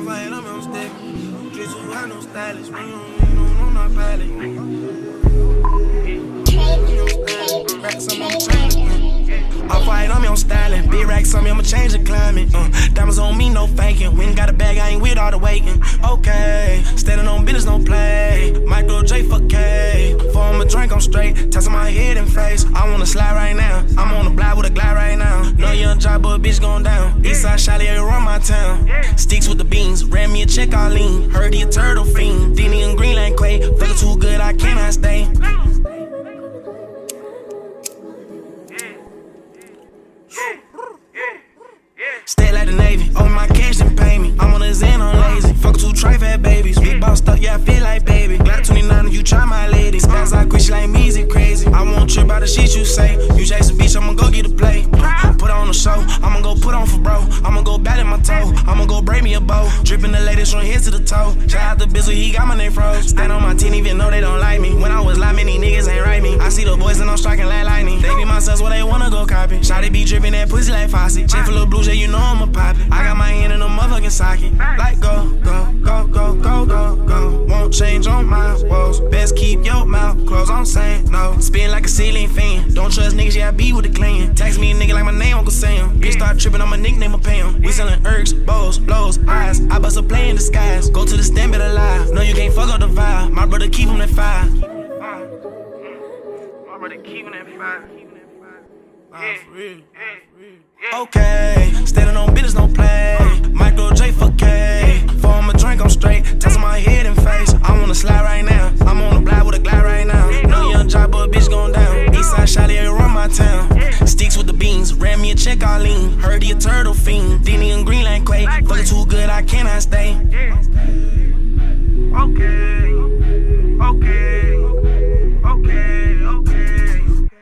I'm fighting, I'm on stick. Just who I no stylist. We don't not pilot. Racks on me, I'm fighting, I'm on styling. Big racks on me, I'ma change the climate. Diamonds on me, no faking. When got a bag, I ain't with all the waiting. Okay, standing on business, no play. Micro J for K. Before I'ma drink, I'm straight. Tossing my head and face. I wanna slide right now. I'm on the block with a glide right now. No young job, but a bitch going down. Eastside Shally, I run my town. Sticks with the beans. Ran me a check, I lean. Heard he a turtle fiend. Dini and Greenland Quay. Fucking too good, I cannot stay. Stay like the Navy, own my cash and pay me. I'm on the Zen, I'm lazy. Fuck 2 tri-fat babies. Big boss stuck, yeah, I feel like baby. Glock 29, you try my lady. Spaz I quit, she like Meezy crazy. I won't trip by the shit you say. You chase a bitch, I'ma go get a play. Put on the show, I'ma go put on for bro. I'ma go bat in my toe, I'ma go braid me a bow. Dripping the latest from head to the toe. Shout out to Bizzle, he got my name froze. Stand on my team, even though they don't like me. When I was live, many niggas ain't right me. I see the boys and I'm striking like lightning. They be my sons, what they wanna go copy. Shawty be dripping that pussy like Fossey. Check for little blue J, you know I'ma pop it. I got my hand in a motherfucking socket. Like go, go, go, go, go, go, go. Won't change on my woes. Best keep your mouth closed, I'm saying no. Spin like a ceiling fan. Don't trust niggas, yeah, I be with the clan. Text me a nigga like my name, Uncle Sam. Bitch start tripping on my nickname, a Pam. We sellin' irks, bows, blows, eyes. I bust a play in disguise. Go to the stand, better lie. No, you can't fuck up the vibe. My brother keep him at 5. My brother keep him at 5. Okay, standing on business, no play. Micro J for K. Before I'ma drink, I'm straight. Tossing my head and face. I wanna slide right now. I'm on the block with a glide right now. No young job, but a bitch going down. Eastside Shally, I run my town. Sticks with the beans. Ran me a check, I lean. Heard he a turtle fiend. Dini and Greenland Quay. Fucking too good, I cannot stay. Okay.